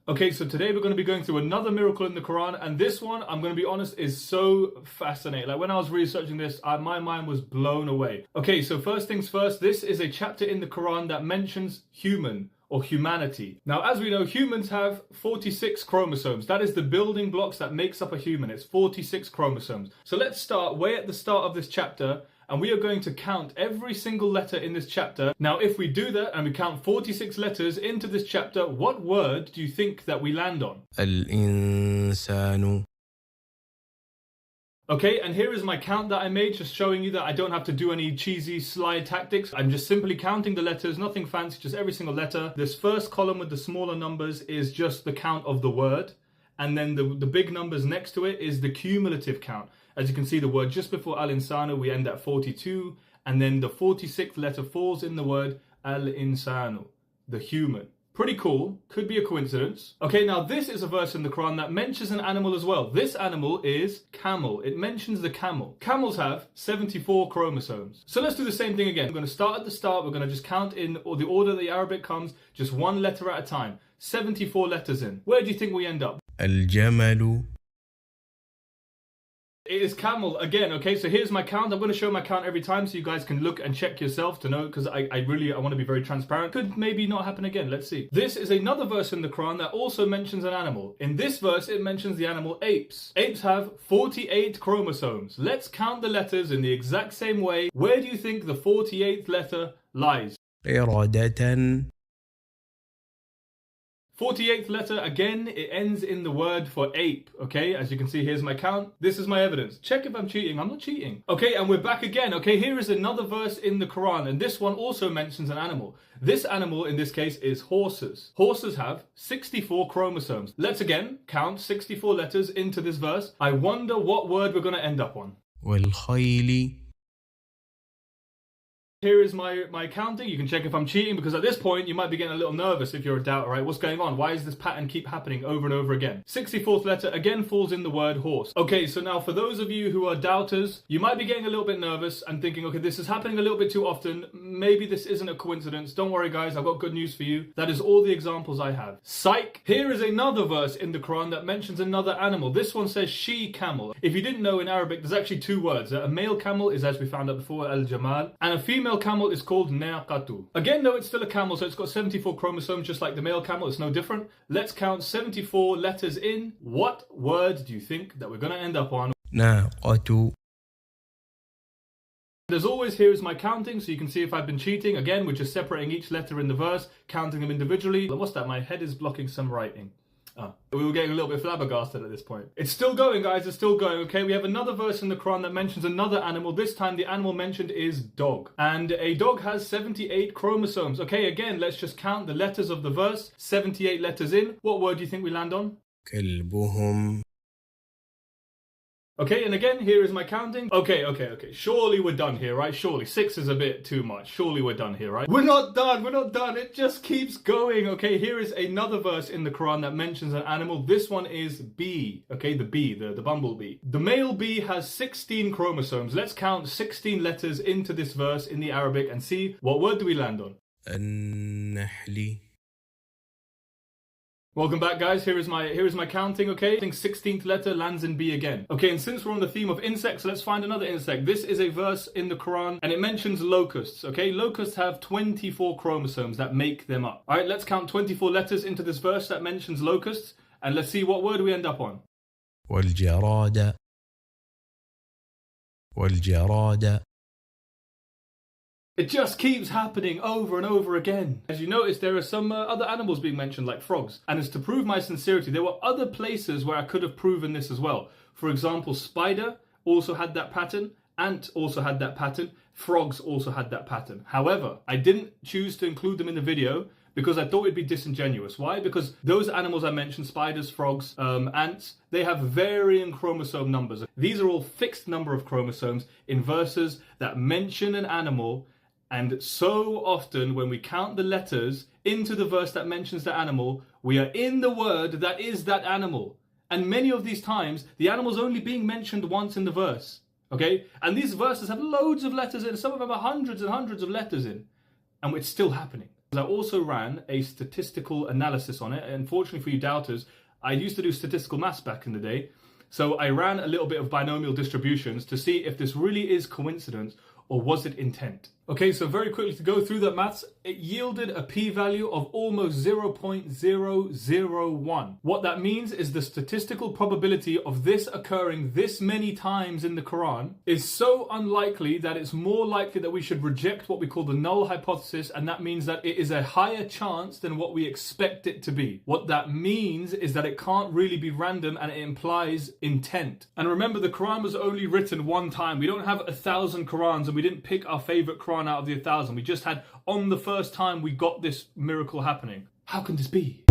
Okay, so today we're going to be going through another miracle in the Quran, and this one, I'm going to be honest, is so fascinating. Like when I was researching this, my mind was blown away. Okay, so first things first, this is a chapter in the Quran that mentions human or humanity. Now, as we know, humans have 46 chromosomes. That is the building blocks that makes up a human. It's 46 chromosomes. So let's start way at the start of this chapter, and we are going to count every single letter in this chapter. Now, if we do that and we count 46 letters into this chapter, what word do you think that we land on? الإنسان. Okay, and here is my count that I made, just showing you that I don't have to do any cheesy slide tactics. I'm just simply counting the letters, nothing fancy, just every single letter. This first column with the smaller numbers is just the count of the word. And then the big numbers next to it is the cumulative count. As you can see, the word just before Al-Insanu, we end at 42. And then the 46th letter falls in the word Al-Insanu, the human. Pretty cool. Could be a coincidence. Okay, now this is a verse in the Quran that mentions an animal as well. This animal is camel. It mentions the camel. Camels have 74 chromosomes. So let's do the same thing again. We're going to start at the start. We're going to just count in the order the Arabic comes, just one letter at a time. 74 letters in. Where do you think we end up? الجمل. It is camel again, okay? So here's my count. I'm going to show my count every time so you guys can look and check yourself to know, because I want to be very transparent. Could maybe not happen again. Let's see. This is another verse in the Quran that also mentions an animal. In this verse, it mentions the animal apes. Apes have 48 chromosomes. Let's count the letters in the exact same way. Where do you think the 48th letter lies? قردة. 48th letter, again, it ends in the word for ape, okay? As you can see, here's my count. This is my evidence. Check if I'm cheating. I'm not cheating. Okay, and we're back again. Okay, here is another verse in the Quran, and this one also mentions an animal. This animal, in this case, is horses. Horses have 64 chromosomes. Let's again count 64 letters into this verse. I wonder what word we're going to end up on. والخيل. Here is my counting. You can check if I'm cheating, because at this point you might be getting a little nervous if you're a doubter, right? What's going on? Why does this pattern keep happening over and over again? 64th letter again falls in the word horse. Okay, so now for those of you who are doubters, you might be getting a little bit nervous and thinking, okay, this is happening a little bit too often. Maybe this isn't a coincidence. Don't worry, guys. I've got good news for you. That is all the examples I have. Psych! Here is another verse in the Quran that mentions another animal. This one says she camel. If you didn't know, in Arabic, there's actually two words. A male camel is, as we found out before, al-jamal, and a female camel is called naqatu. Again, though, it's still a camel, so it's got 74 chromosomes just like the male camel. It's no different. Let's count 74 letters in. What word do you think that we're going to end up on? ناقة. As always, here is my counting, so you can see if I've been cheating. Again, we're just separating each letter in the verse, counting them individually. What's that? My head is blocking some writing. We were getting a little bit flabbergasted at this point. It's still going, guys. It's still going, okay? We have another verse in the Quran that mentions another animal. This time, the animal mentioned is dog. And a dog has 78 chromosomes. Okay, again, let's just count the letters of the verse. 78 letters in. What word do you think we land on? كلبهم. Okay, and again, here is my counting. Okay. Surely we're done here, right? Surely. 6 is a bit too much. Surely we're done here, right? We're not done. It just keeps going. Okay, here is another verse in the Quran that mentions an animal. This one is bee. Okay, the bee, the bumblebee. The male bee has 16 chromosomes. Let's count 16 letters into this verse in the Arabic and see what word do we land on. النحل. Welcome back, guys. Here is my counting, okay? I think 16th letter lands in B again. Okay, and since we're on the theme of insects, let's find another insect. This is a verse in the Quran, and it mentions locusts, okay? Locusts have 24 chromosomes that make them up. All right, let's count 24 letters into this verse that mentions locusts, and let's see what word we end up on. والجراد. والجراد. It just keeps happening over and over again. As you notice, there are some other animals being mentioned, like frogs. And as to prove my sincerity, there were other places where I could have proven this as well. For example, spider also had that pattern. Ant also had that pattern. Frogs also had that pattern. However, I didn't choose to include them in the video because I thought it'd be disingenuous. Why? Because those animals I mentioned, spiders, frogs, ants, they have varying chromosome numbers. These are all fixed number of chromosomes in verses that mention an animal. And so often when we count the letters into the verse that mentions the animal, we are in the word that is that animal. And many of these times, the animal's only being mentioned once in the verse. Okay? And these verses have loads of letters in. Some of them are hundreds and hundreds of letters in. And it's still happening. I also ran a statistical analysis on it. Unfortunately for you doubters, I used to do statistical maths back in the day. So I ran a little bit of binomial distributions to see if this really is coincidence or was it intent. Okay, so very quickly to go through that maths, it yielded a p-value of almost 0.001. What that means is the statistical probability of this occurring this many times in the Quran is so unlikely that it's more likely that we should reject what we call the null hypothesis, and that means that it is a higher chance than what we expect it to be. What that means is that it can't really be random and it implies intent. And remember, the Quran was only written one time. We don't have 1,000 Qurans and we didn't pick our favorite Quran out of the 1,000. We just had on the first time we got this miracle happening. How can this be?